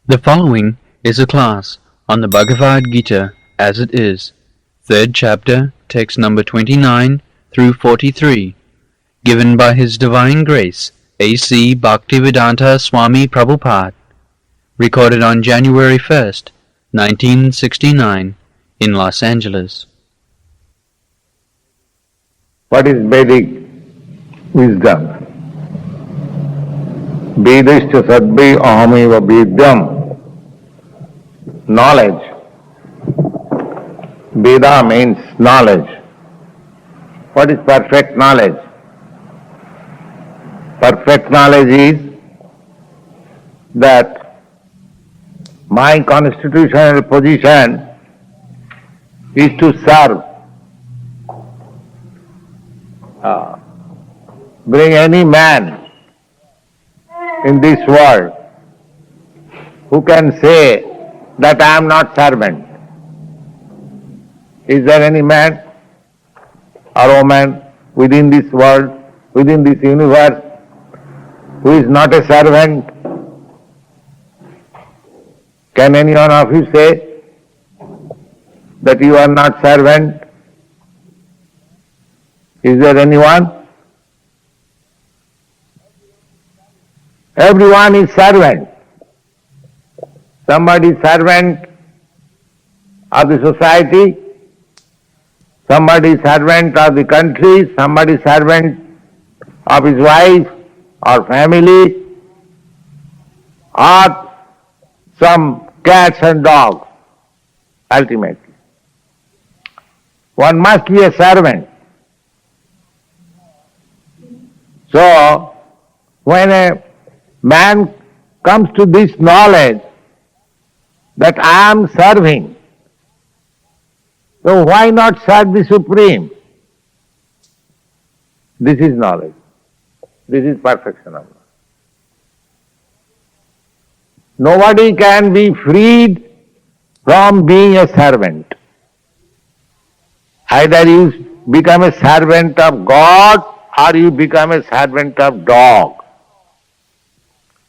The following is a class on the Bhagavad Gita as it is, 3rd chapter, text number 29 through 43, given by His Divine Grace, A.C. Bhaktivedanta Swami Prabhupada, recorded on January 1st, 1969, in Los Angeles. What is Vedic wisdom? Vedascha sadbhi ahameva vedyam. Knowledge. Veda means knowledge. What is perfect knowledge? Perfect knowledge is that my constitutional position is to serve. Bring any man in this world who can say that I am not servant. Is there any man or woman within this world, within this universe, who is not a servant? Can any one of you say that you are not servant? Is there anyone? Everyone is servant. Somebody is servant of the society, somebody is servant of the country, somebody is servant of his wife or family, or some cats and dogs, ultimately. One must be a servant. So, when a man comes to this knowledge that I am serving, so why not serve the Supreme? This is knowledge. This is perfection of knowledge. Nobody can be freed from being a servant. Either you become a servant of God or you become a servant of dog.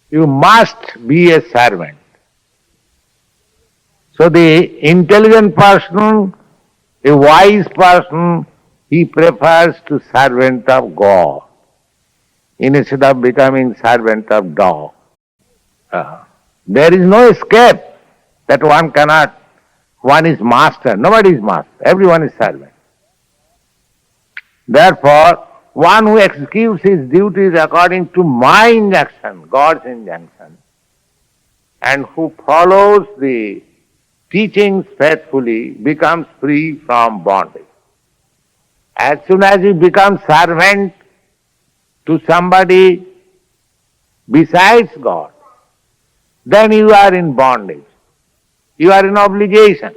You must be a servant. So the intelligent person, a wise person, he prefers to servant of God instead of becoming servant of dog. There is no escape that one cannot, one is master, nobody is master, everyone is servant. Therefore, one who executes his duties according to my injunction, God's injunction, and who follows the teachings faithfully becomes free from bondage. As soon as you become servant to somebody besides God, then you are in bondage. You are in obligation.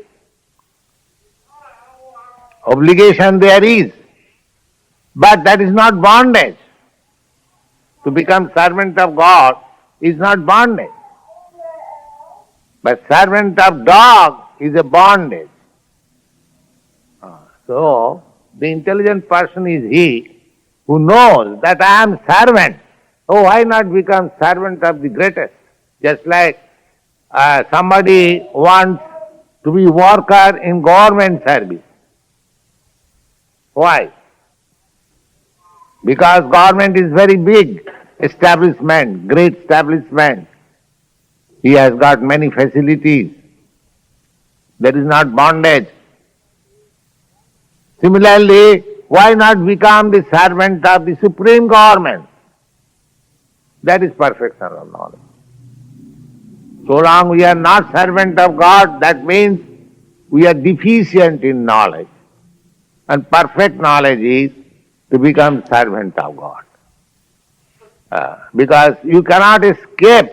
Obligation there is, but that is not bondage. To become servant of God is not bondage. But servant of dog is a bondage. So, the intelligent person is he who knows that I am servant. Oh, why not become servant of the greatest? Just like somebody wants to be worker in government service. Why? Because government is very big establishment, great establishment. He has got many facilities. There is not bondage. Similarly, why not become the servant of the supreme government? That is perfection of knowledge. So long we are not servant of God, that means we are deficient in knowledge. And perfect knowledge is to become servant of God. Because you cannot escape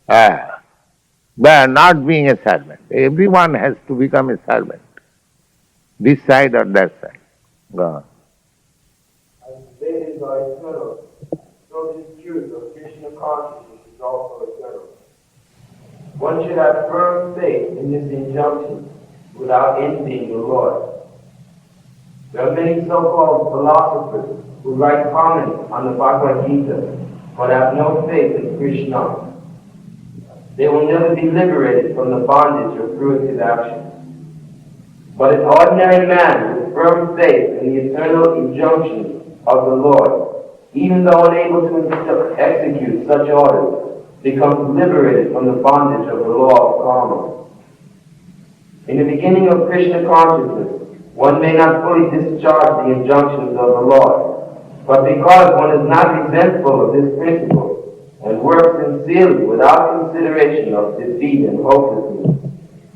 by not being a servant. Everyone has to become a servant, this side or that side. Go on. As the Vedas are eternal, so this truth of Krishna consciousness is also eternal. One should have firm faith in this injunction without envying the Lord. There are many so-called philosophers who write comments on the Bhagavad Gita but have no faith in Krishna. They will never be liberated from the bondage of fruitive actions. But an ordinary man with firm faith in the eternal injunctions of the Lord, even though unable to execute such orders, becomes liberated from the bondage of the law of karma. In the beginning of Krishna consciousness, one may not fully discharge the injunctions of the Lord, but because one is not resentful of this principle and works sincerely without consideration of defeat and hopelessness,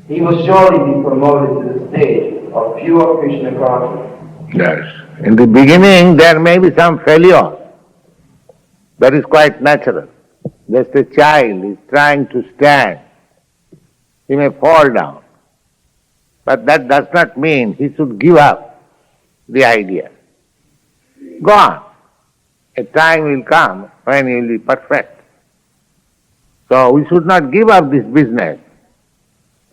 he will surely be promoted to the stage of pure Krishna consciousness. Yes. In the beginning there may be some failure. That is quite natural. Just a child is trying to stand. He may fall down. But that does not mean he should give up the idea. Go on. A time will come when he will be perfect. So we should not give up this business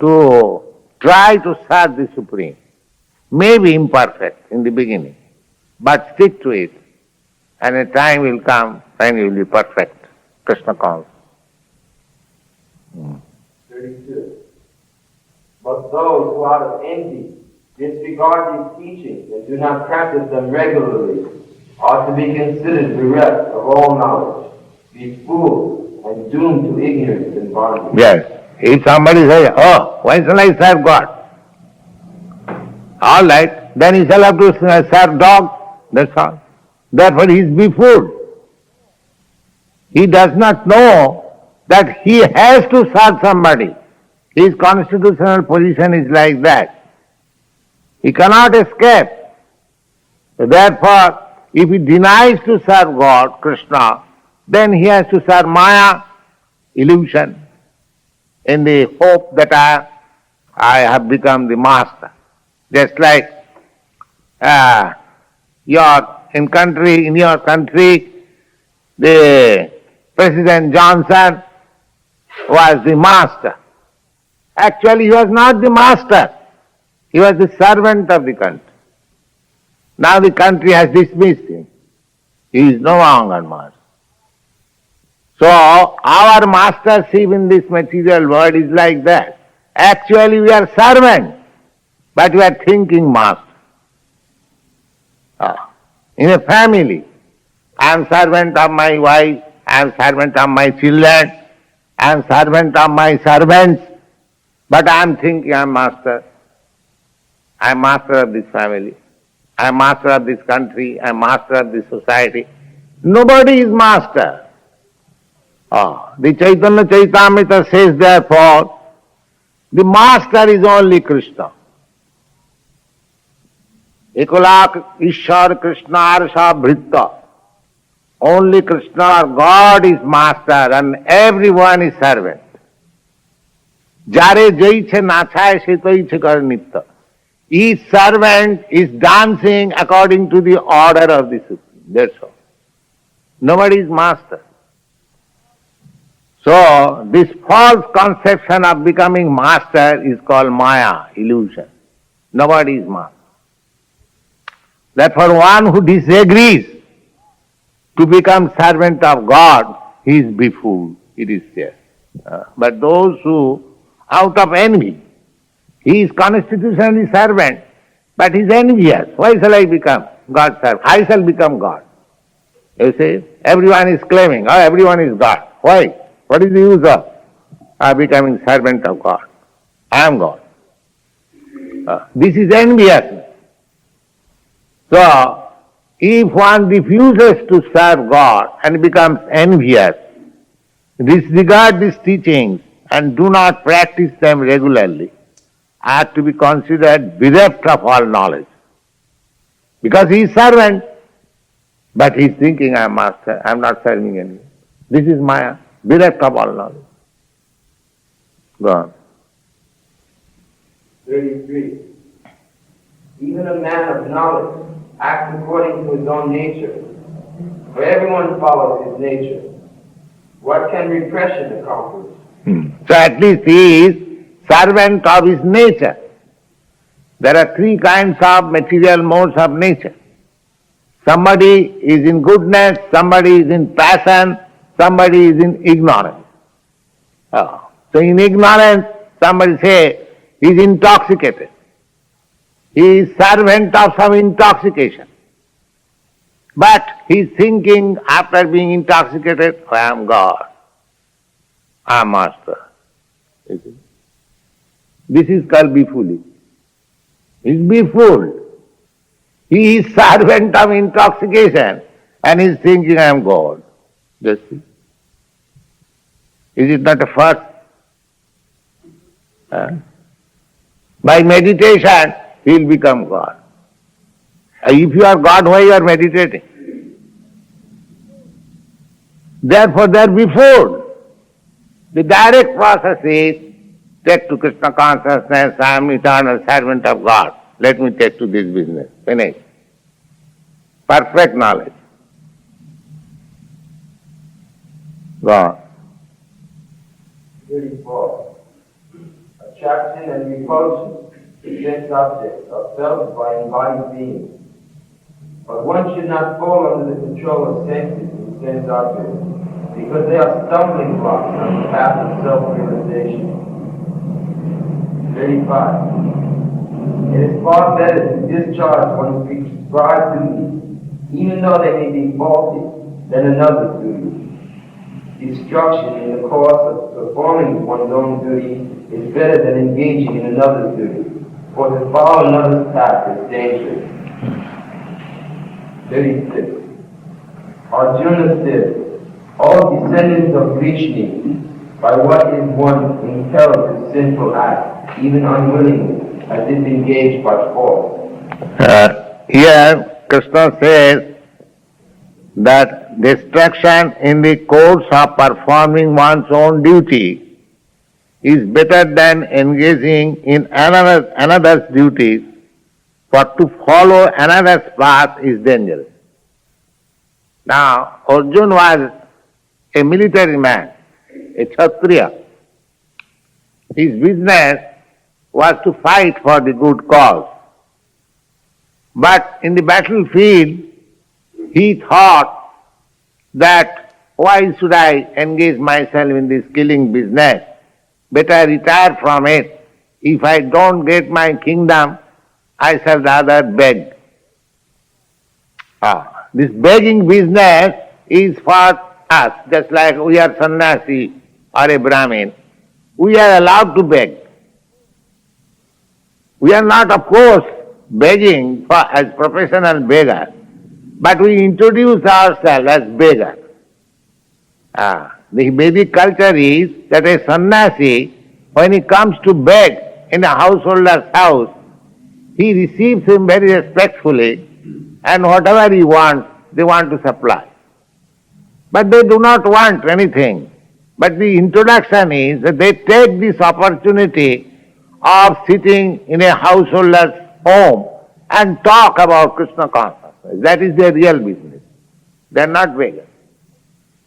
to try to serve the Supreme. May be imperfect in the beginning, but stick to it, and a time will come when you will be perfect. Krishna calls. 32. But those who out of envy disregard these teachings and do not practice them regularly are to be considered bereft of all knowledge, be fools, and doomed to ignorance and bondage. Yes. If somebody says, oh, why shall I serve God? All right, then he shall have to serve dog, that's all. Therefore he is befooled. He does not know that he has to serve somebody. His constitutional position is like that. He cannot escape. Therefore, if he denies to serve God, Krishna, then he has to serve Maya, illusion, in the hope that I have become the master. Just like in your country, the President Johnson was the master. Actually, he was not the master. He was the servant of the country. Now the country has dismissed him. He is no longer master. So our mastership in this material world is like that. Actually we are servants, but we are thinking master. In a family, I am servant of my wife, I am servant of my children, I am servant of my servants, but I am thinking I am master. I am master of this family, I am master of this country, I am master of this society. Nobody is master. The Chaitanya Chaitamrita says therefore, the master is only Krishna. Ekulak Ishwar Krishna Arsha Bhritta. Only Krishna or God is master and everyone is servant. Jare jaiche nachay setaiche karnitta. Each servant is dancing according to the order of the Supreme. That's all. Nobody is master. So, this false conception of becoming master is called Maya, illusion. Nobody is master. Therefore, one who disagrees to become servant of God, he is befooled, it is said. But those who, out of envy, he is constitutionally servant, but he is envious. Why shall I become God's servant? I shall become God. You see, everyone is claiming, oh, everyone is God. Why? What is the use of becoming servant of God? I am God. This is envious. So, if one refuses to serve God and becomes envious, disregard these teachings and do not practice them regularly, are to be considered bereft of all knowledge. Because he is servant, but he is thinking I am master, I am not serving anyone. This is Maya. Bereft of all knowledge. Go on. 33. Even a man of knowledge acts according to his own nature, for everyone follows his nature. What can repression accomplish? So at least he is servant of his nature. There are three kinds of material modes of nature. Somebody is in goodness, somebody is in passion, somebody is in ignorance. So in ignorance, somebody say, he is intoxicated. He is servant of some intoxication. But he is thinking after being intoxicated, I am God, I am master. This is called befooled. He is befooled. He is servant of intoxication and he is thinking I am God. Just see. Is it not a first? By meditation, he will become God. If you are God, why you are meditating? Therefore, they are befooled. The direct process is, take to Krishna consciousness, I am eternal servant of God. Let me take to this business. Finish. Perfect knowledge. Go on. 34. Attraction and repulsion to sense objects are felt by embodied beings. But one should not fall under the control of senses and sense objects, because they are stumbling blocks on the path of self-realization. 35. It is far better to discharge one's prescribed duties, even though they may be faulty, than another's duty. Destruction in the course of performing one's own duty is better than engaging in another's duty, for to follow another's path is dangerous. 36. Arjuna said, all descendants of Krishna, by what is one impelled to sinful acts, even unwillingly, as if engaged by force. Here, Krishna says that distraction in the course of performing one's own duty is better than engaging in another's duties, for to follow another's path is dangerous. Now, Arjuna was a military man, a Kshatriya. His business was to fight for the good cause. But in the battlefield, he thought that why should I engage myself in this killing business? Better retire from it. If I don't get my kingdom, I shall rather beg. This begging business is for us, just like we are sannyasi or a Brahmin. We are allowed to beg. We are not, of course, begging as professional beggars, but we introduce ourselves as beggars. The Vedic culture is that a sannyasi, when he comes to beg in a householder's house, he receives him very respectfully, and whatever he wants, they want to supply. But they do not want anything. But the introduction is that they take this opportunity of sitting in a householder's home and talk about Krishna consciousness. That is their real business. They are not beggars.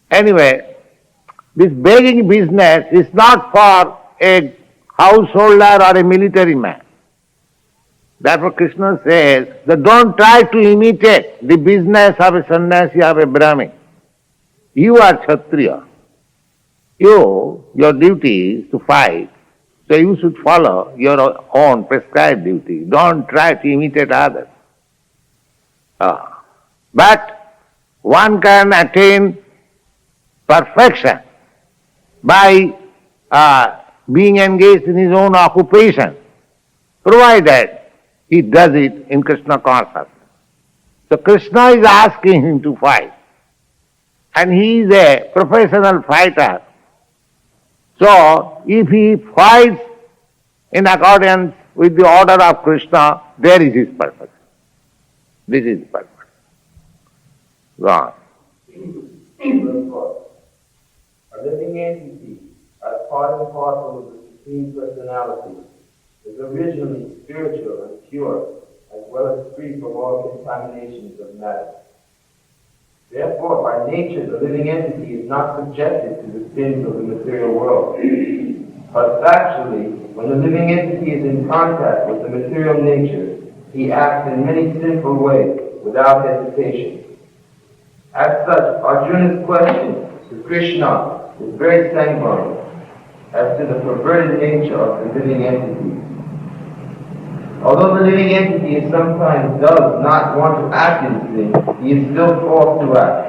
Anyway, this begging business is not for a householder or a military man. Therefore Krishna says that don't try to imitate the business of a sannyasi, of a Brahmin. You are Kshatriya. Your duty is to fight. So you should follow your own prescribed duty. Don't try to imitate others. But one can attain perfection by being engaged in his own occupation, provided he does it in Krishna consciousness. So Krishna is asking him to fight, and he is a professional fighter. So if he fights in accordance with the order of Krishna, there is his purpose. This is purpose. Go on. A living entity, as part and parcel of the Supreme Personality, is originally spiritual and pure, as well as free from all contaminations of matter. Therefore, by nature, the living entity is not subjected to the sins of the material world. But factually, when the living entity is in contact with the material nature, he acts in many sinful ways without hesitation. As such, Arjuna's question to Krishna is very sanguine. as to the perverted nature of the living entity. Although the living entity sometimes does not want to act in sin, he is still forced to act.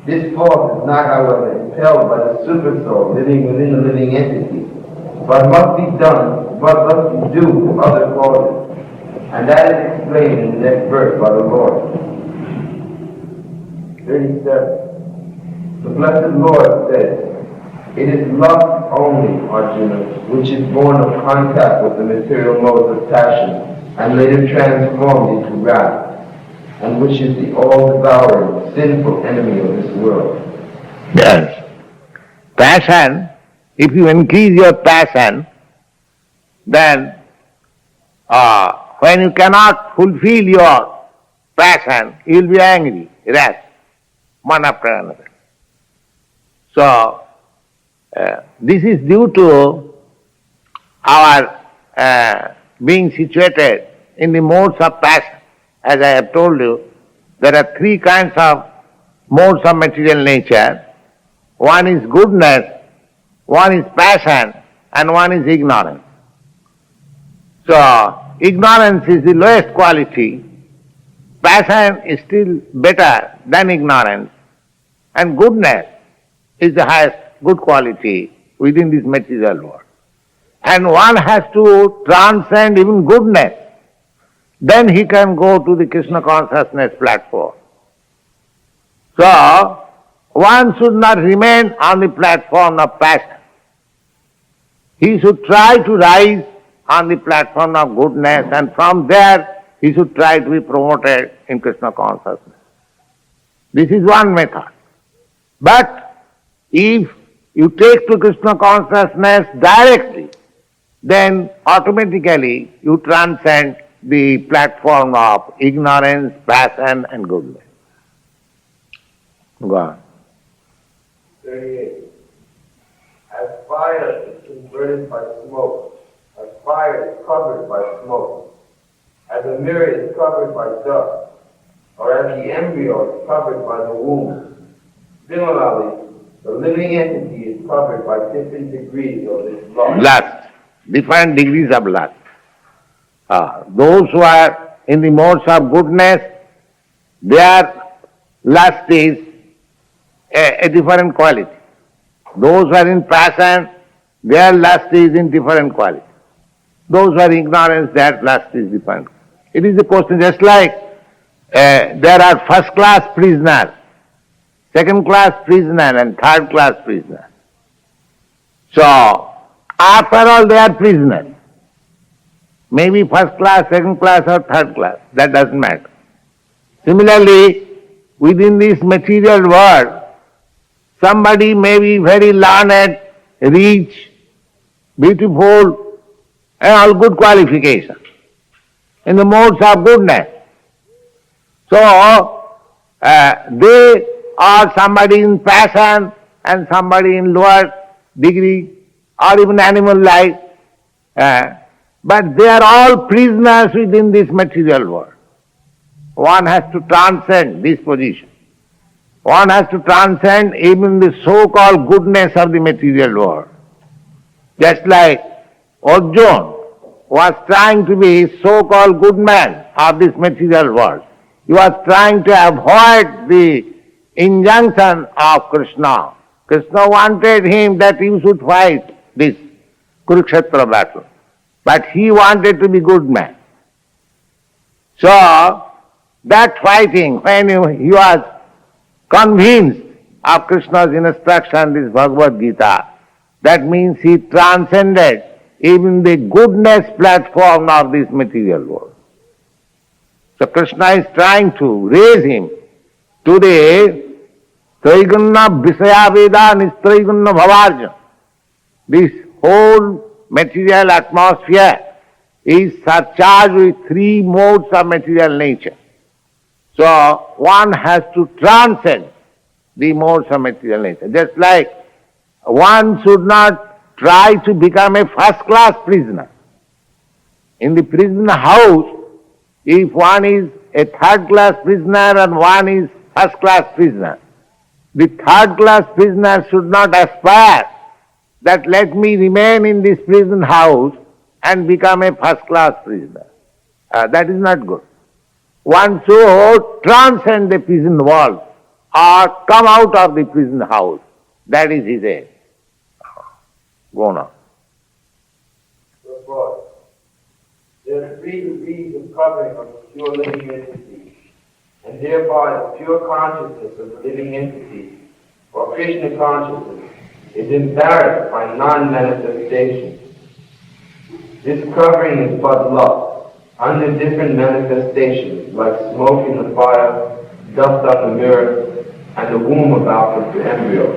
This force is not, however, impelled by the supersoul living within the living entity, but must be due to other causes. And that is explained in the next verse by the Lord. 37. The Blessed Lord says, "It is lust only, Arjuna, which is born of contact with the material modes of passion and later transformed into wrath, and which is the all-devouring, sinful enemy of this world." Yes. Passion, if you increase your passion, then when you cannot fulfill your passion, you will be angry, rash, one after another. So, this is due to our being situated in the modes of passion. As I have told you, there are three kinds of modes of material nature. One is goodness, one is passion, and one is ignorance. So, ignorance is the lowest quality, passion is still better than ignorance, and goodness is the highest good quality within this material world. And one has to transcend even goodness. Then he can go to the Krishna consciousness platform. So, one should not remain on the platform of passion. He should try to rise on the platform of goodness, and from there he should try to be promoted in Krishna consciousness. This is one method. But if you take to Krishna consciousness directly, then automatically you transcend the platform of ignorance, passion and goodness. Go on. 38. As fire is converted by smoke, as fire is covered by smoke, as a mirror is covered by dust, or as the embryo is covered by the womb, similarly, the living entity is covered by different degrees of this lust. Lust, different degrees of lust. Those who are in the modes of goodness, their lust is a different quality. Those who are in passion, their lust is in different quality. Those who are ignorant, their lust is different. It is a question just like there are first class prisoners, second class prisoner and third class prisoner. So, after all they are prisoners. Maybe first class, second class or third class, that doesn't matter. Similarly, within this material world, somebody may be very learned, rich, beautiful, and all good qualifications in the modes of goodness. So, they are somebody in passion and somebody in lower degree or even animal life. But they are all prisoners within this material world. One has to transcend this position. One has to transcend even the so-called goodness of the material world. Just like Arjuna was trying to be a so-called good man of this material world. He was trying to avoid the injunction of Krishna. Krishna wanted him that he should fight this Kurukshetra battle. But he wanted to be good man. So, that fighting, when he was convinced of Krishna's instruction, this Bhagavad Gita, that means he transcended even the goodness platform of this material world. So Krishna is trying to raise him to the Traigunna Visaya Veda Nistraigunna Bhavarja. This whole material atmosphere is surcharged with three modes of material nature. So one has to transcend the modes of material nature. Just like one should not try to become a first-class prisoner. In the prison house, if one is a third-class prisoner and one is first-class prisoner, the third-class prisoner should not aspire that let me remain in this prison house and become a first-class prisoner. That is not good. One should transcend the prison walls or come out of the prison house. That is his aim. Go on. There are 3 degrees of covering of the pure living entity, and thereby the pure consciousness of the living entity, or Krishna consciousness, is embarrassed by non-manifestation. This covering is but lust, under different manifestations, like smoke in the fire, dust on the mirror, and the womb about the embryo.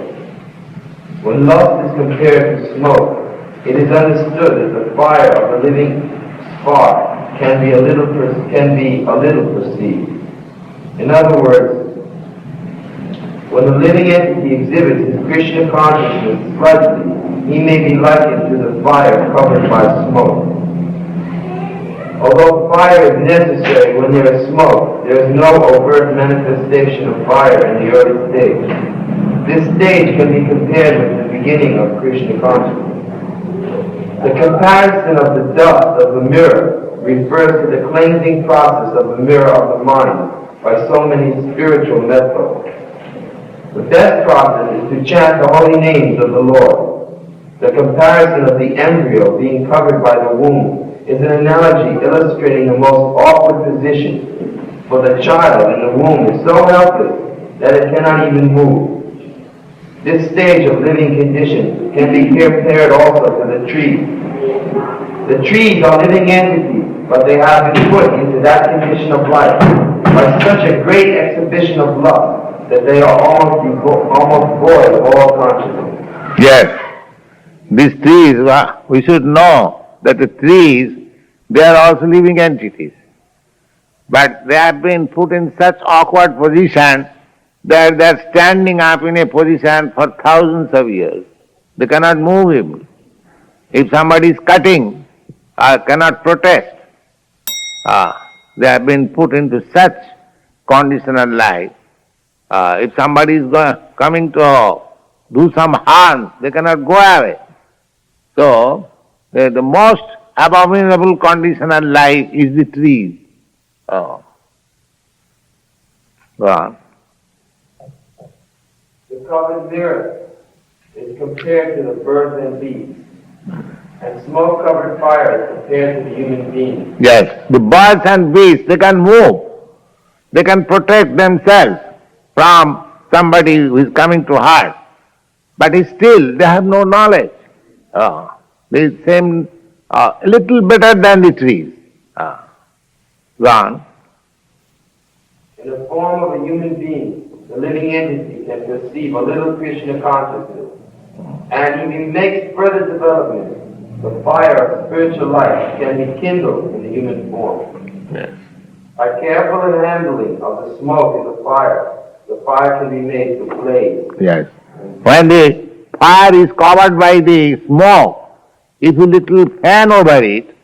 When lust is compared to smoke, it is understood that the fire of the living spark can be a little perceived. In other words, when the living entity exhibits his Krishna consciousness slightly, he may be likened to the fire covered by smoke. Although fire is necessary when there is smoke, there is no overt manifestation of fire in the early stage. This stage can be compared with the beginning of Krishna consciousness. The comparison of the dust of the mirror refers to the cleansing process of the mirror of the mind by so many spiritual methods. The best process is to chant the holy names of the Lord. The comparison of the embryo being covered by the womb is an analogy illustrating the most awkward position, for the child in the womb is so helpless that it cannot even move. This stage of living condition can be compared also to the trees. The trees are living entities, but they have been put into that condition of life by such a great exhibition of love that they are almost void of all consciousness. Yes, these trees, we should know that the trees, they are also living entities. But they have been put in such awkward position that they are standing up in a position for thousands of years. They cannot move him. If somebody is cutting, cannot protest. They have been put into such conditional life. If somebody is coming to do some harm, they cannot go away. So, the most abominable conditional life is the trees. Go on. The covered mirror is compared to the birds and beasts, and smoke-covered fire is compared to the human being. Yes, the birds and beasts, they can move. They can protect themselves from somebody who is coming to harm. But still, they have no knowledge. They seem a little better than the trees. Go on. In the form of a human being, the living entity can perceive a little Krishna consciousness, and if he makes further development, the fire of spiritual life can be kindled in the human form. Yes. By careful handling of the smoke in the fire can be made to blaze. Yes. When the fire is covered by the smoke, if you little fan over it,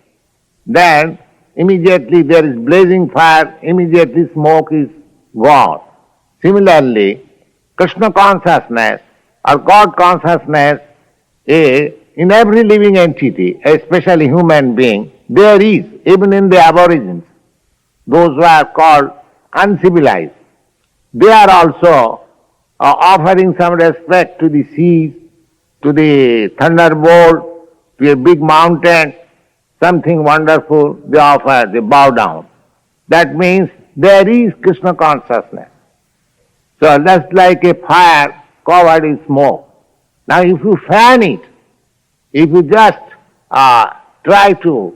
then immediately there is blazing fire, immediately smoke is gone. Similarly, Krishna consciousness or God consciousness is in every living entity, especially human being, there is, even in the aborigines, those who are called uncivilized. They are also offering some respect to the seas, to the thunderbolt, to a big mountain, something wonderful, they offer, they bow down. That means there is Krishna consciousness. So that's like a fire covered in smoke. Now if you fan it, if you just try to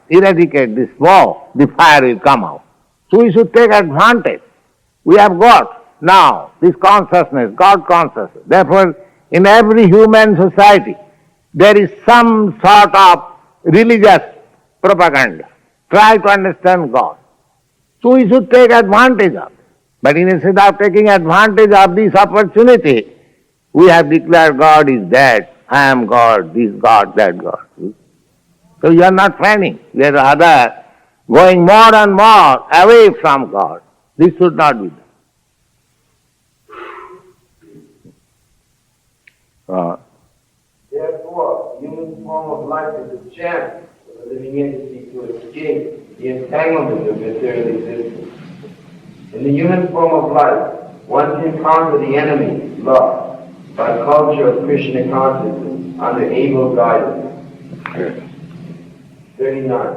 eradicate the smoke, the fire will come out. So we should take advantage. We have got now this consciousness, God consciousness. Therefore, in every human society, there is some sort of religious propaganda. Try to understand God. So we should take advantage of it. But instead of taking advantage of this opportunity, we have declared God is that, I am God, this God, that God. So you are not fanning. You are rather going more and more away from God. This should not be done. human form of life is a chance for the living entity to escape the entanglement of material existence. In the human form of life, one can conquer the enemy, lust, by culture of Krishna consciousness under able guidance. 39.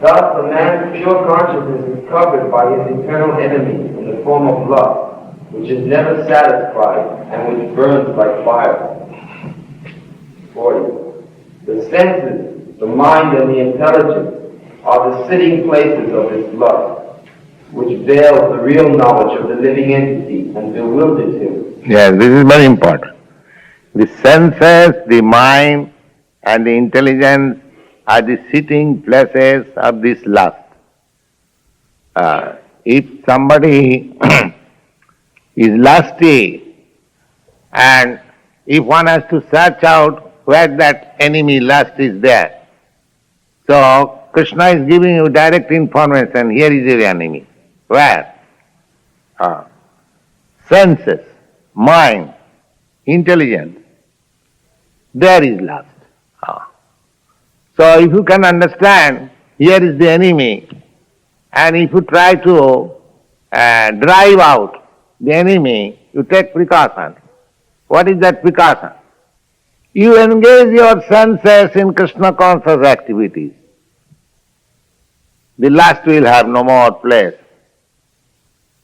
Thus, a man's pure consciousness is covered by his eternal enemy in the form of lust, which is never satisfied and which burns like fire. 40. The senses, the mind, and the intelligence are the sitting places of this lust, which veils the real knowledge of the living entity and bewilders him. Yes, this is very important. The senses, the mind, and the intelligence are the sitting places of this lust. If somebody is lusty, and if one has to search out where that enemy lust is there, so Krishna is giving you direct information, here is your enemy. Where? Senses, mind, intelligence, there is lust. So if you can understand, here is the enemy, and if you try to drive out the enemy, you take precaution. What is that precaution? You engage your senses in Krishna conscious activities. The lust will have no more place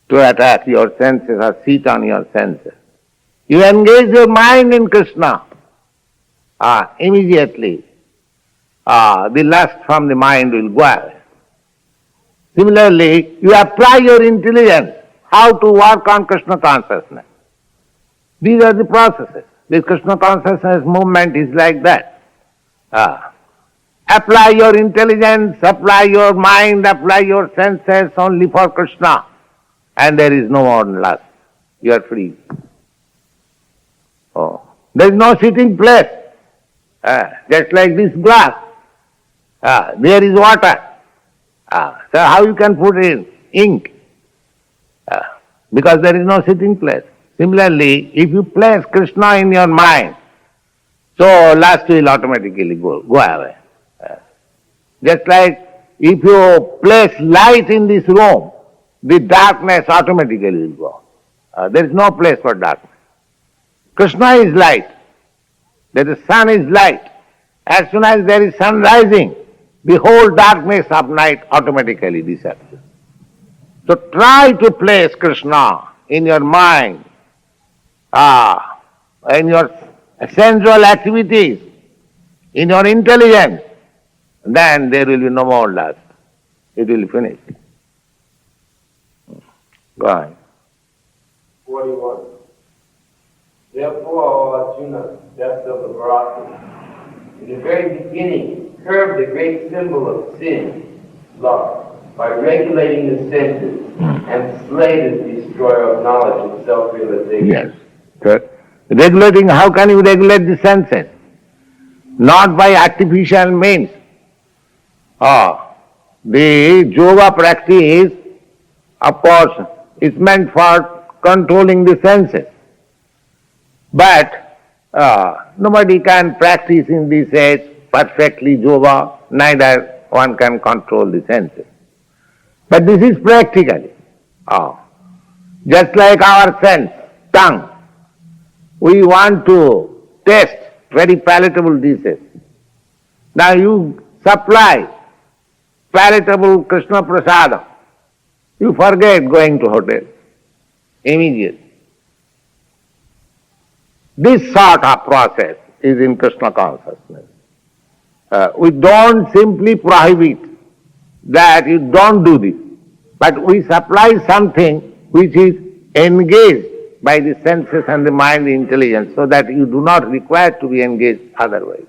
to attack your senses or sit on your senses. You engage your mind in Krishna, immediately the lust from the mind will go away. Similarly, you apply your intelligence how to work on Krishna consciousness. These are the processes. This Krishna consciousness movement is like that. Apply your intelligence, apply your mind, apply your senses only for Krishna, and there is no more lust. You are free. There is no sitting place. Just like this glass. There is water. So how you can put in ink? Because there is no sitting place. Similarly, if you place Krishna in your mind, so lust will automatically go away. Just like if you place light in this room, the darkness automatically will go. There is no place for darkness. Krishna is light. The sun is light. As soon as there is sun rising, the whole darkness of night automatically disappears. So try to place Krishna in your mind, in your sensual activities, in your intelligence, then there will be no more lust. It will finish. Go on. 41. Therefore, O Arjuna, best of the Bharatas, in the very beginning, curb the great symbol of sin, lust, by regulating the senses, and slay the destroyer of knowledge and self-realization. Yes. Good. Regulating, how can you regulate the senses? Not by artificial means. The yoga practice, of course, is meant for controlling the senses. But nobody can practice in this age perfectly yoga, neither one can control the senses. But this is practically. Just like our sense, tongue, we want to taste very palatable dishes. Now you supply palatable Krishna Prasadam, you forget going to hotel immediately. This sort of process is in Krishna consciousness. We don't simply prohibit that you don't do this, but we supply something which is engaged by the senses and the mind, the intelligence, so that you do not require to be engaged otherwise.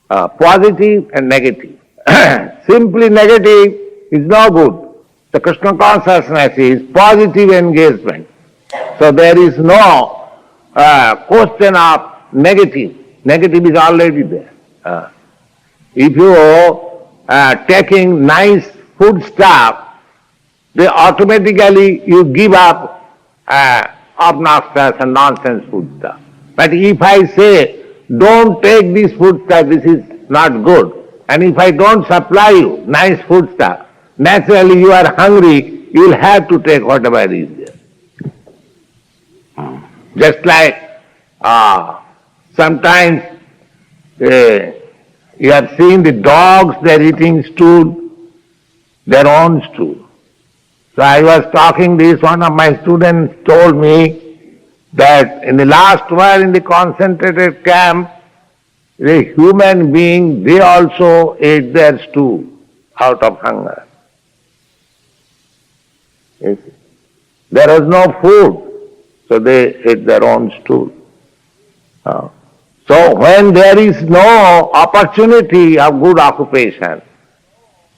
Positive and negative. Simply negative is no good. The Krishna consciousness is positive engagement. So there is no question of negative. Negative is already there. If you are taking nice food stuff, then automatically you give up obnoxious and nonsense food stuff. But if I say don't take this food stuff, this is not good. And if I don't supply you nice food stuff, naturally you are hungry, you will have to take whatever is there. Just like sometimes you have seen the dogs, they are eating stool, their own stool. So I was talking this, one of my students told me that in the last war in the concentrated camp, the human being, they also ate their stool out of hunger. You see. There was no food, so they ate their own stool. So when there is no opportunity of good occupation,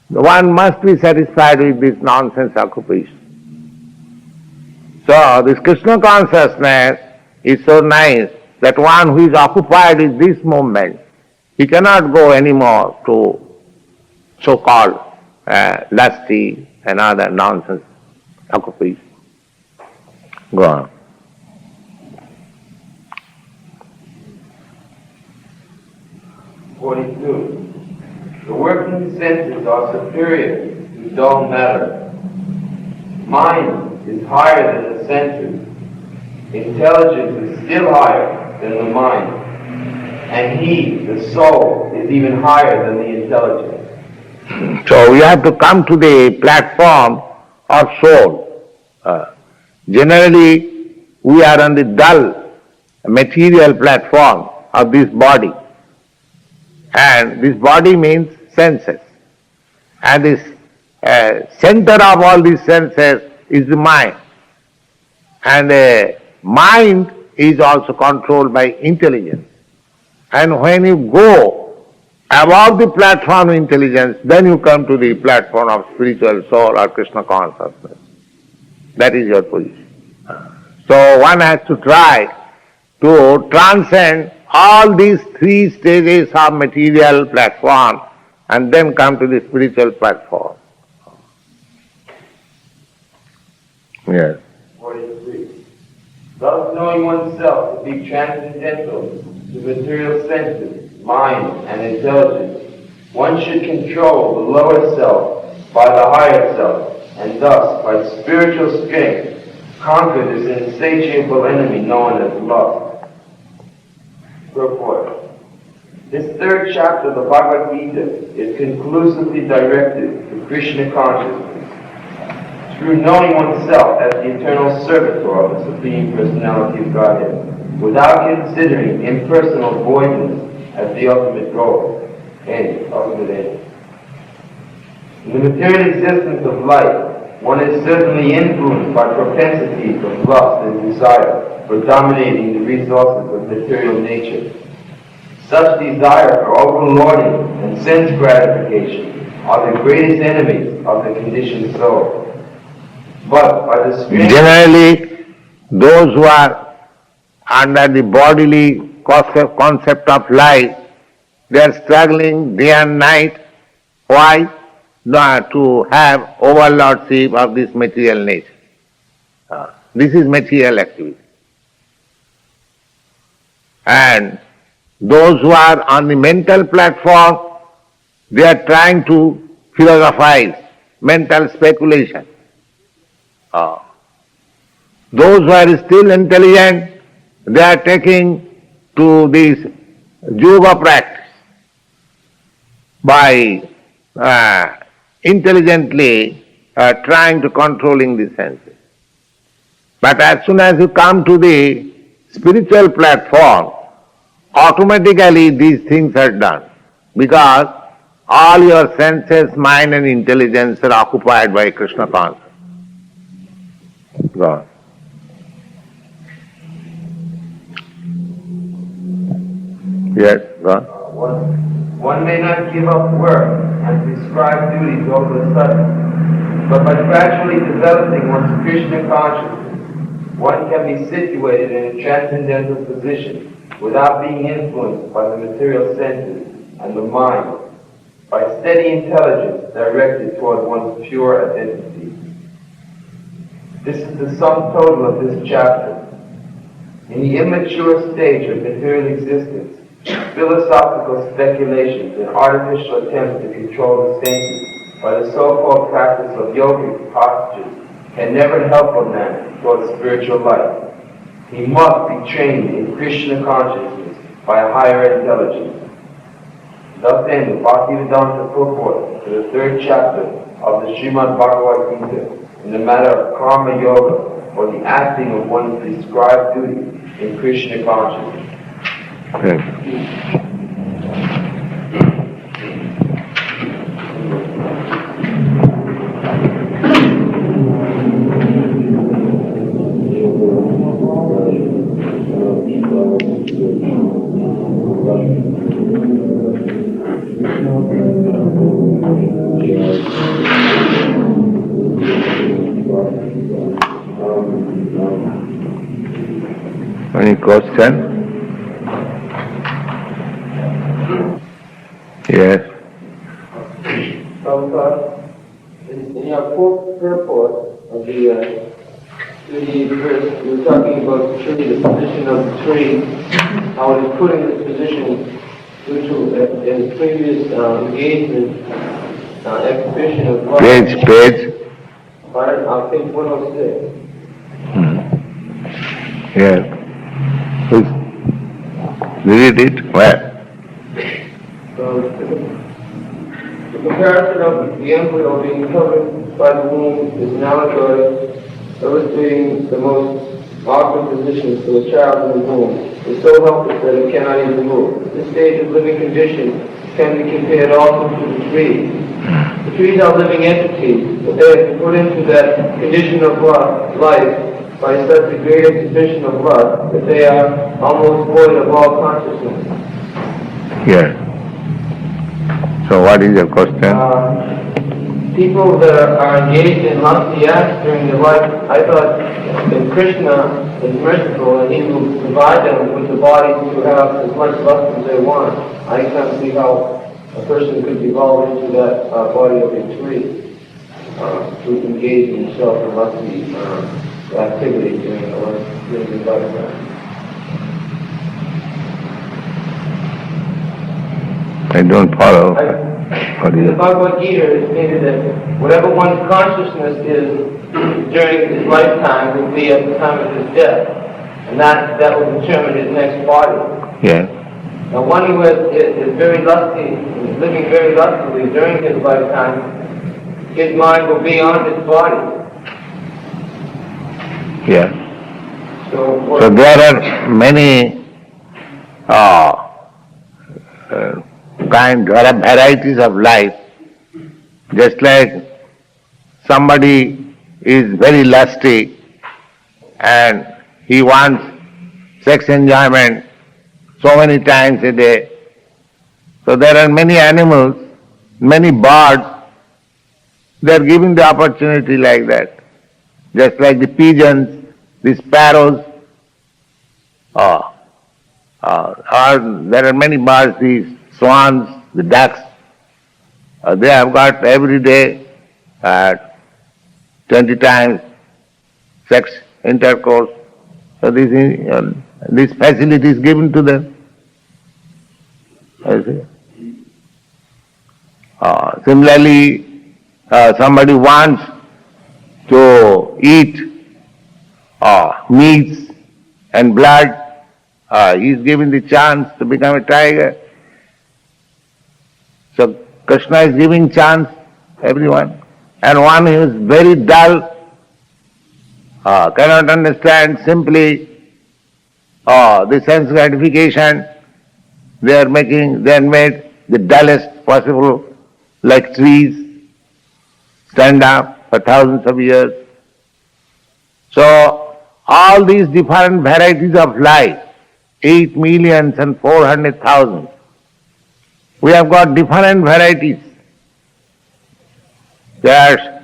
one must be satisfied with this nonsense occupation. So this Krishna consciousness is so nice that one who is occupied with this moment, he cannot go anymore to so-called lusty and other nonsense occupation. Go on. 42. The working senses are superior to dull matter. Mind is higher than the senses. Intelligence is still higher than the mind. And he, the soul, is even higher than the intelligence. So we have to come to the platform of soul. Generally, we are on the dull material platform of this body. And this body means senses. And this center of all these senses is the mind. And the mind is also controlled by intelligence. And when you go above the platform of intelligence, then you come to the platform of spiritual soul or Krishna consciousness. That is your position. So one has to try to transcend all these three stages of material platform and then come to the spiritual platform. Yes. 43. Thus knowing oneself to be transcendental to material senses, mind, and intelligence, one should control the lower self by the higher self, and thus, by spiritual strength, conquer this insatiable enemy known as lust. Purport. This third chapter of the Bhagavad Gita is conclusively directed to Krishna consciousness. Through knowing oneself as the eternal servitor of the Supreme Personality of Godhead, without considering impersonal voidness as the ultimate goal, ultimate aim. In the material existence of life, one is certainly influenced by propensities of lust and desire for dominating the resources of material nature. Such desire for overlording and sense gratification are the greatest enemies of the conditioned soul. But by the strength... Generally, those who are under the bodily concept of life, they are struggling day and night. Why? To have overlordship of this material nature. This is material activity. And those who are on the mental platform, they are trying to philosophize, mental speculation. Those who are still intelligent, they are taking to this yoga practice by intelligently trying to controlling the senses. But as soon as you come to the spiritual platform, automatically these things are done, because all your senses, mind and intelligence are occupied by Krishna consciousness. Go on. Yes, go on. One may not give up work and prescribed duties all of a sudden, but by gradually developing one's Krishna consciousness, one can be situated in a transcendental position without being influenced by the material senses and the mind, by steady intelligence directed toward one's pure identity. This is the sum total of this chapter. In the immature stage of material existence, Philosophical speculations and artificial attempts to control the senses by the so-called practice of yogic postures can never help a man toward spiritual life. He must be trained in Krishna consciousness by a higher intelligence. Thus ended Bhaktivedanta purport to the third chapter of the Srimad Bhagavad Gita in the matter of karma yoga, or the acting of one's prescribed duty in Krishna consciousness. Any question? Yes. Prabhupada, in your purport of the verse, you were talking about the tree, the position of the tree, how it is put in this position due to in previous engagement, exhibition of love. Page. Pardon? On page 106. Yes. Read it. Where? So, the comparison of the embryo being covered by the womb is an allegory illustrating the most awkward position for the child in the womb. It's so helpless that it cannot even move. This stage of living condition can be compared also to the trees. The trees are living entities, but they have been put into that condition of life by such a great exhibition of love that they are almost void of all consciousness. Yes. So what is your question? People that are engaged in lusty acts during their life, I thought that Krishna is merciful and he will provide them with the body to have as much lust as they want. I can't see how a person could evolve into that body of a tree to engage in himself in lusty activity during the lifetime. I don't follow. In the Bhagavad Gita, it is stated that whatever one's consciousness is during his lifetime will be at the time of his death, and that will determine his next body. Yes. Now, one who is very lusty, is living very lustily during his lifetime, his mind will be on his body. Yes. So there are many varieties of life. Just like somebody is very lusty and he wants sex enjoyment so many times a day. So there are many animals, many birds, they are given the opportunity like that. Just like the pigeons, the sparrows, there are many birds, these swans, the ducks, they have got every day 20 times sex intercourse. So this facility is given to them. I see. Similarly, somebody wants to eat meats and blood, he is given the chance to become a tiger. So Krishna is giving chance everyone. And one who is very dull, cannot understand simply the sense gratification, they are made the dullest possible, like trees, stand up for thousands of years. So all these different varieties of life, 8,400,000, we have got different varieties.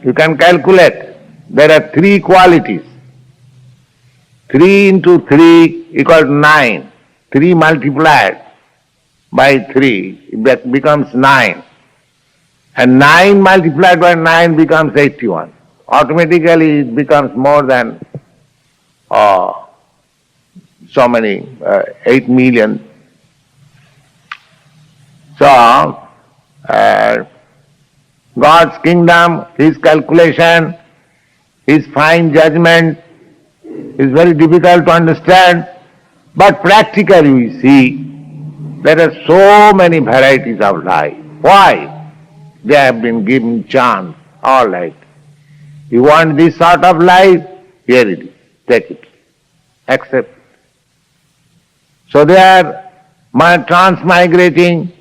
You can calculate, there are 3 qualities. 3 into 3 equals 9. 3 multiplied by 3, that becomes 9. And 9 multiplied by 9 becomes 81. Automatically it becomes more than so many, 8 million. So, God's kingdom, His calculation, His fine judgment is very difficult to understand, but practically we see there are so many varieties of life. Why? They have been given chance, all right. You want this sort of life? Here it is. Take it. Accept it. So they are transmigrating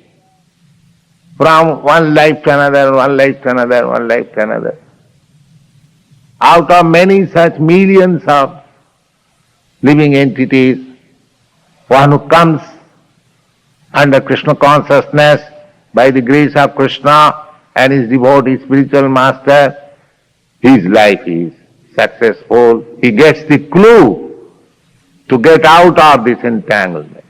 from one life to another, one life to another, one life to another. Out of many such millions of living entities, one who comes under Krishna consciousness by the grace of Krishna and his devotee spiritual master, his life is successful. He gets the clue to get out of this entanglement.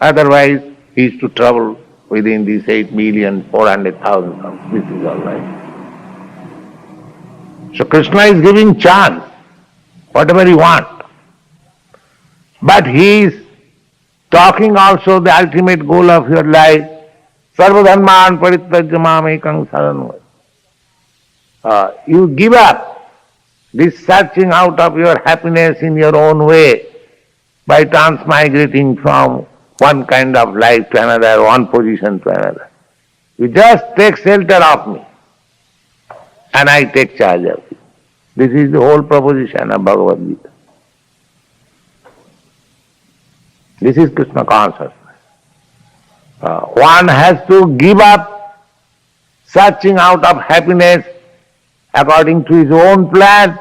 Otherwise, he is to trouble within these 8,400,000 species of life. So Krishna is giving chance, whatever you want. But he is talking also the ultimate goal of your life, Sarvadharman parityajya mamekam saranam. You give up this searching out of your happiness in your own way by transmigrating from one kind of life to another, one position to another. You just take shelter of me and I take charge of you. This is the whole proposition of Bhagavad Gita. This is Krishna consciousness. One has to give up searching out of happiness according to his own plan,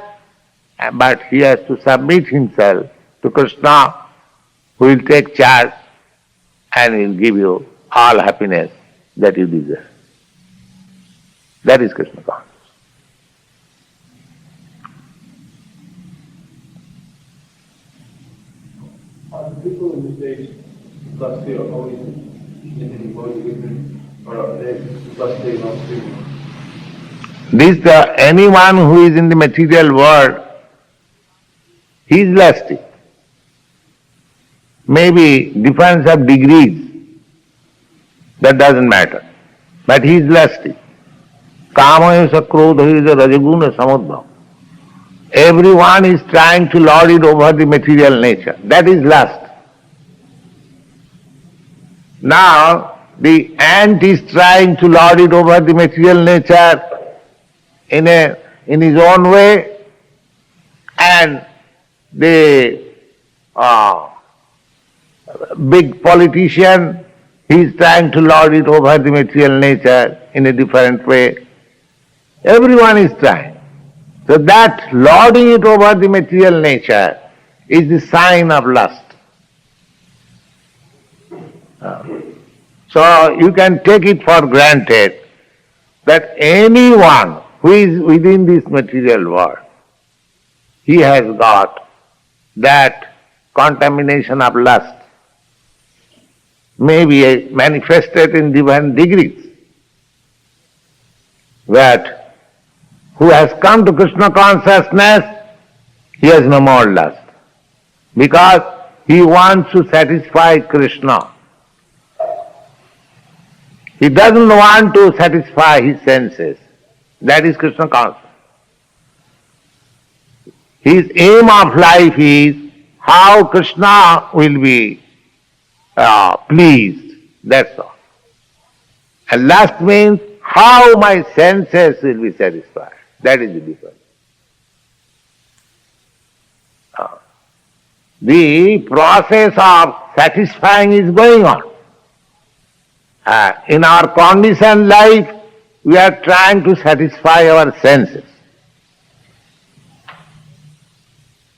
but he has to submit himself to Krishna, who will take charge and will give you all happiness that you deserve. That is Krishna consciousness. Are the people in the stage thus they are always in the body with them, or are they thus they not free? Anyone who is in the material world, he is lusty. Maybe difference of degrees, that doesn't matter. But he is lusty. Kama is a krodha, he is a rajaguna samudbhav. Everyone is trying to lord it over the material nature. That is lust. Now, the ant is trying to lord it over the material nature in his own way, and the big politician, he is trying to lord it over the material nature in a different way. Everyone is trying. So that lording it over the material nature is the sign of lust. So you can take it for granted that anyone who is within this material world, he has got that contamination of lust, may be manifested in different degrees. But who has come to Krishna consciousness, he has no more lust, because he wants to satisfy Krishna. He doesn't want to satisfy his senses. That is Krishna consciousness. His aim of life is how Krishna will be pleased. That's all. And lust means how my senses will be satisfied. That is the difference. The process of satisfying is going on. In our conditioned life, we are trying to satisfy our senses.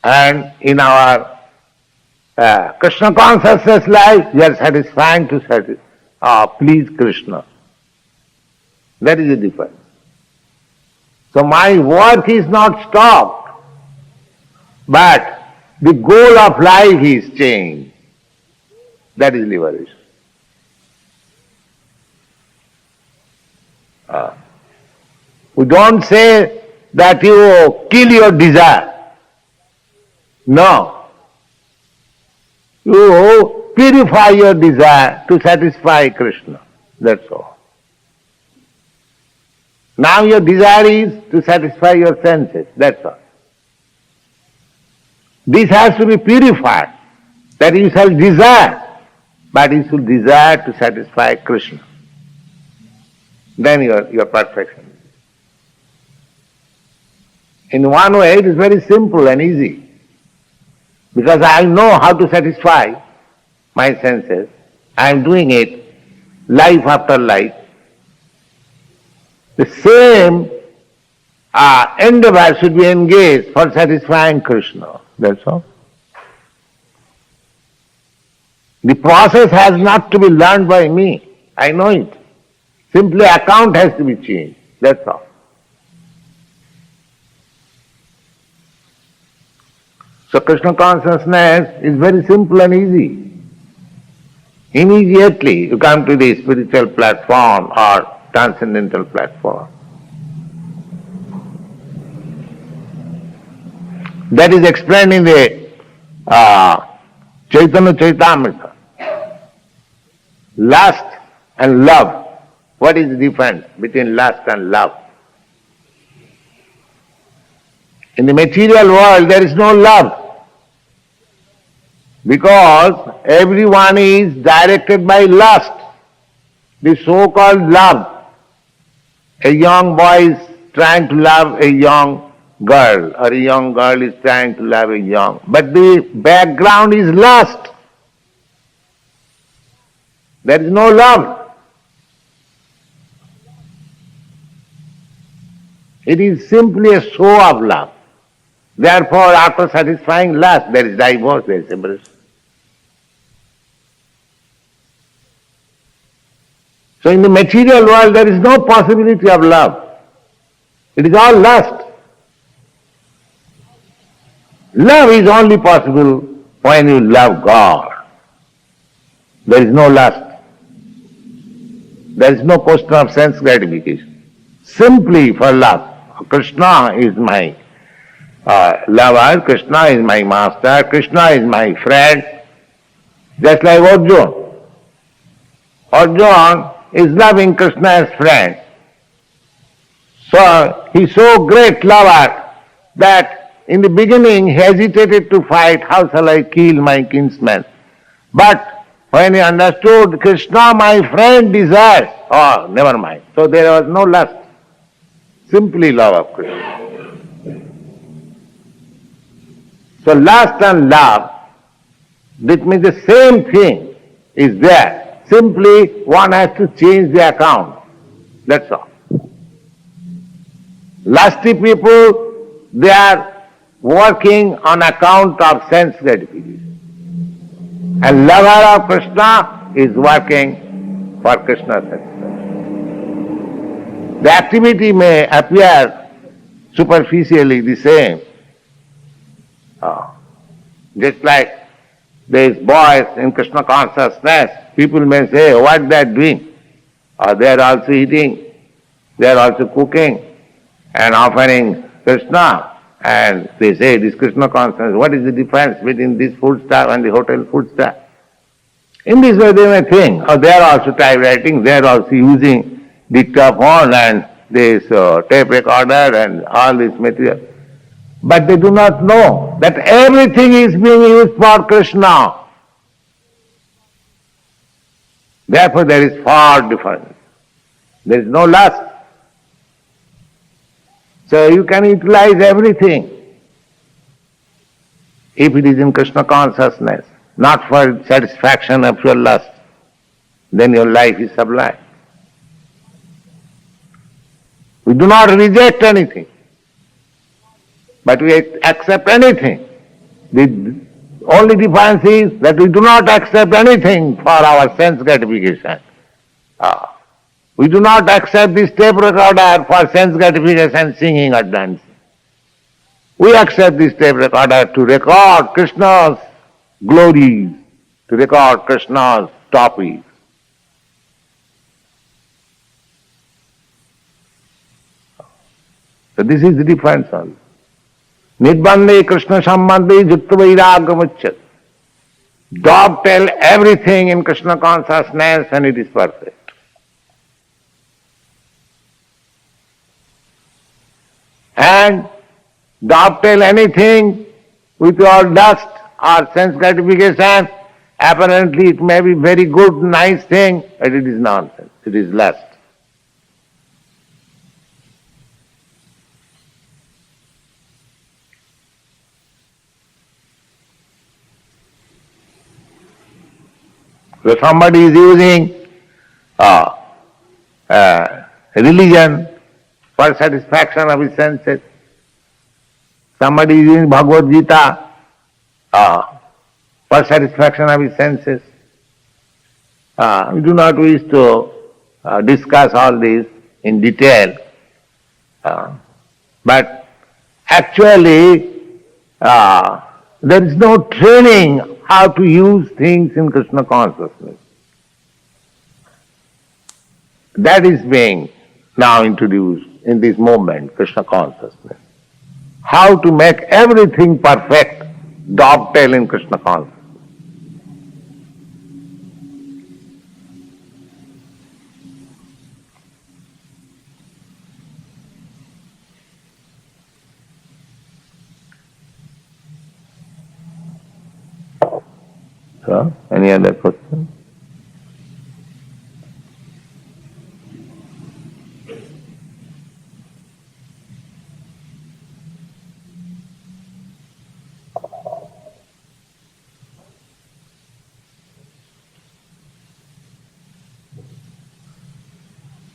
And in our Krishna consciousness life, we are satisfying to please Krishna. That is the difference. So my work is not stopped, but the goal of life is changed. That is liberation. We don't say that you kill your desire. No. You purify your desire to satisfy Krishna. That's all. Now your desire is to satisfy your senses. That's all. This has to be purified, that you shall desire, but you should desire to satisfy Krishna. Then your perfection. In one way it is very simple and easy, because I know how to satisfy my senses. I am doing it life after life. The same endeavor should be engaged for satisfying Krishna. That's all. The process has not to be learned by me. I know it. Simply account has to be changed. That's all. So Krishna consciousness is very simple and easy. Immediately you come to the spiritual platform or transcendental platform. That is explained in the Chaitanya Chaitamrita. Lust and love. What is the difference between lust and love? In the material world there is no love, because everyone is directed by lust, the so-called love. A young boy is trying to love a young girl, or a young girl is trying to love a young, but the background is lust. There is no love. It is simply a show of love. Therefore, after satisfying lust, there is divorce, there is separation. So in the material world there is no possibility of love. It is all lust. Love is only possible when you love God. There is no lust. There is no question of sense gratification. Simply for love. Krishna is my lover, Krishna is my master, Krishna is my friend. Just like Arjuna. Arjuna is loving Krishna as friend. So he is so great lover that in the beginning he hesitated to fight, how shall I kill my kinsman? But when he understood Krishna my friend desires, oh never mind. So there was no lust. Simply love of Krishna. So lust and love, that means the same thing is there. Simply one has to change the account. That's all. Lusty people, they are working on account of sense gratification. And lover of Krishna is working for Krishna's satisfaction. The activity may appear superficially the same. Just like these boys in Krishna consciousness, people may say, what they are doing? They are also eating, they are also cooking and offering Krishna. And they say, this Krishna consciousness, what is the difference between this food stuff and the hotel food stuff? In this way they may think, they are also typewriting, they are also using dictaphone and this tape recorder and all this material. But they do not know that everything is being used for Krishna. Therefore there is far difference. There is no lust. So you can utilize everything if it is in Krishna consciousness, not for satisfaction of your lust. Then your life is sublime. We do not reject anything, but we accept anything. The only difference is that we do not accept anything for our sense gratification. We do not accept this tape recorder for sense gratification, singing or dancing. We accept this tape recorder to record Krishna's glories, to record Krishna's topics. So this is the difference only. Nidbande Krishna sambandhe jutta vairagya muchyate. dovetail everything in Krishna consciousness and it is perfect. And dovetail anything with your dust or sense gratification, apparently it may be very good, nice thing, but it is nonsense, it is lust. So somebody is using religion for satisfaction of his senses. Somebody is using Bhagavad Gita for satisfaction of his senses. We do not wish to discuss all this in detail, but actually there is no training how to use things in Krishna consciousness. That is being now introduced in this movement, Krishna consciousness. How to make everything perfect, dovetail in Krishna consciousness. So, any other question?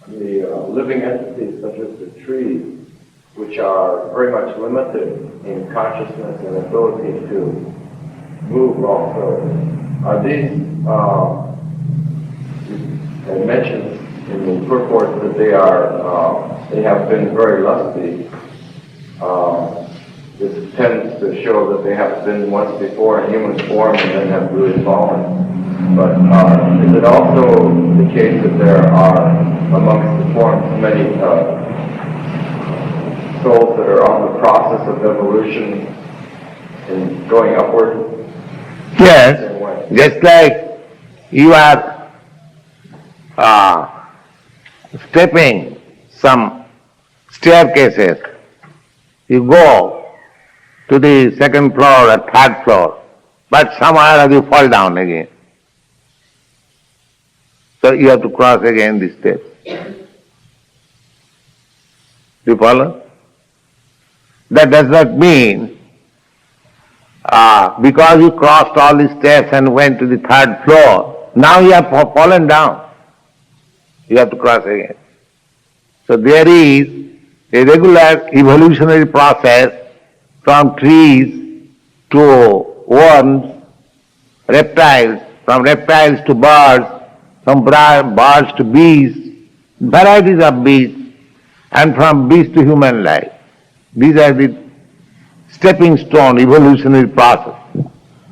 The living entities such as the trees, which are very much limited in consciousness and ability to move also, are these, it mentions in the purport that they have been very lusty. This tends to show that they have been once before in human form and then have really fallen. But is it also the case that there are amongst the forms many souls that are on the process of evolution and going upward? Yes, just like you are stepping some staircases, you go to the second floor or third floor, but somehow you fall down again. So you have to cross again the steps. Do you follow? That does not mean because you crossed all the steps and went to the third floor, now you have fallen down. You have to cross again. So there is a regular evolutionary process from trees to worms, reptiles, from reptiles to birds, from birds to bees, varieties of bees, and from bees to human life. These are the stepping stone evolutionary process.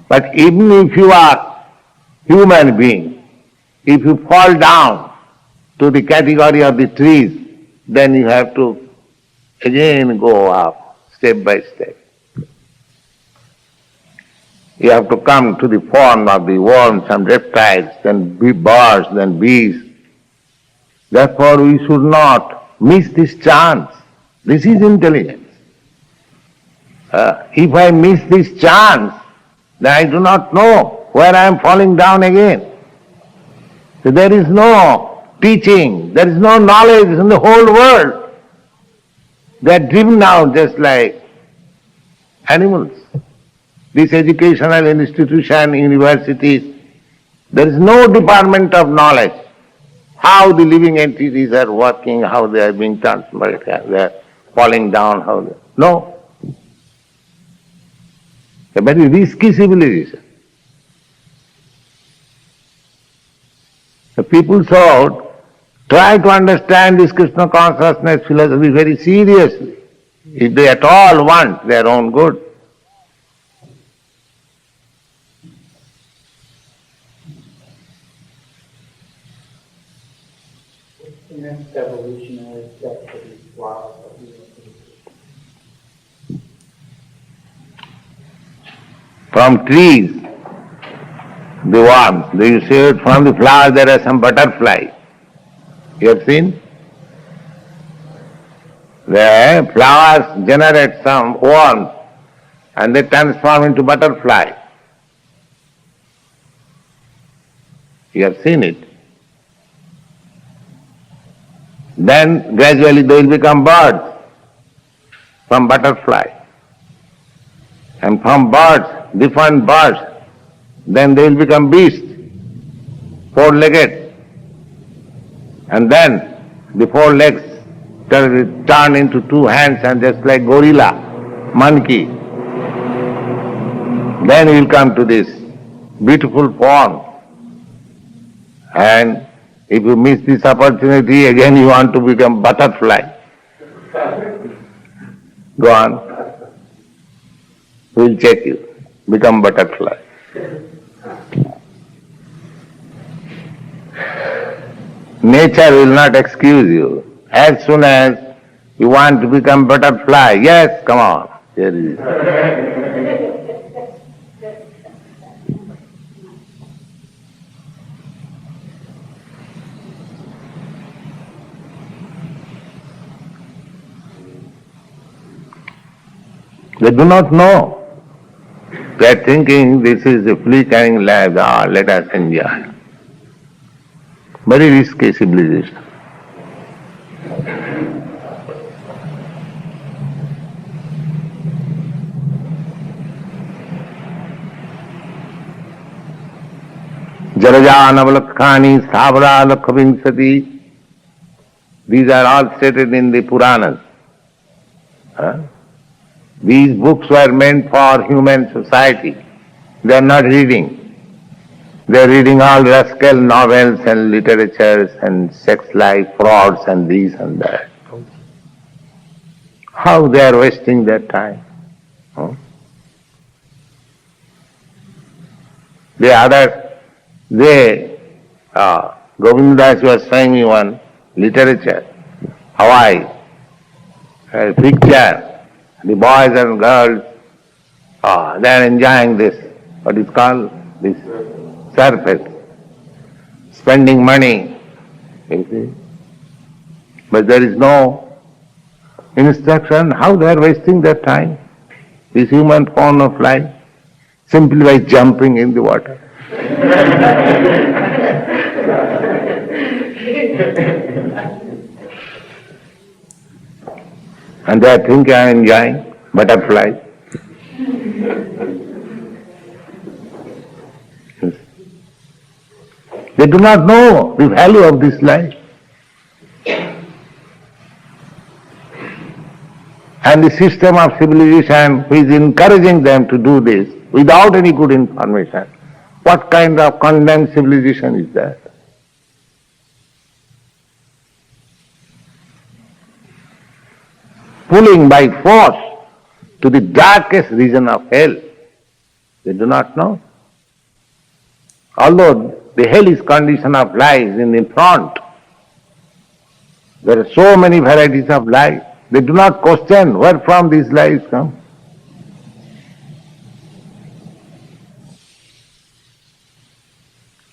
But even if you are human being, if you fall down to the category of the trees, then you have to again go up step by step. You have to come to the form of the worms and reptiles, then birds, then bees. Therefore we should not miss this chance. This is intelligence. If I miss this chance, then I do not know where I am falling down again. So there is no teaching, there is no knowledge in the whole world. They are driven out just like animals. This educational institution, universities, there is no department of knowledge how the living entities are working, how they are being transformed, they are falling down, how they... No. A very risky civilization. The people should try to understand this Krishna consciousness philosophy very seriously, if they at all want their own good. What's the next evolutionary step for these flowers that we are From trees the worms. Do you see it? From the flower there are some butterflies. You have seen? The flowers generate some worms and they transform into butterfly. You have seen it. Then gradually they will become birds from butterfly. And from birds, different birds, then they will become beasts, four-legged. And then the four legs turn into two hands and just like gorilla, monkey. Then you will come to this beautiful form. And if you miss this opportunity, again you want to become butterfly. Go on. We'll check you. Become butterfly. Nature will not excuse you. As soon as you want to become butterfly, yes, come on. Here it is. They do not know. They are thinking this is a fleeting life, let us enjoy. Very risky civilization. Jaraja Navalakkhani Savara Lakhavinsati. These are all stated in the Puranas. These books were meant for human society. They are not reading. They are reading all rascal novels and literatures and sex life frauds and this and that. How they are wasting their time. Govindas was showing me one literature, Hawaii, a picture. The boys and girls, they are enjoying this, what is called, this surface, spending money, you see. But there is no instruction how they are wasting their time, this human form of life, simply by jumping in the water. And they are thinking I am enjoying butterflies. They do not know the value of this life. And the system of civilization which is encouraging them to do this without any good information. What kind of condemned civilization is that? Pulling by force to the darkest region of hell. They do not know. Although the hellish condition of life is in the front, there are so many varieties of life. They do not question where from these lives come.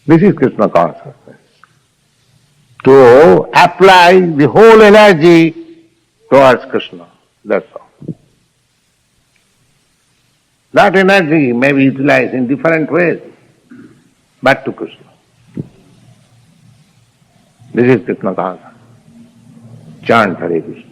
This is Krishna consciousness. To apply the whole energy towards Krishna, that's all. That energy may be utilized in different ways, but to Krishna. This is Krishna consciousness. Chant Hare Krishna.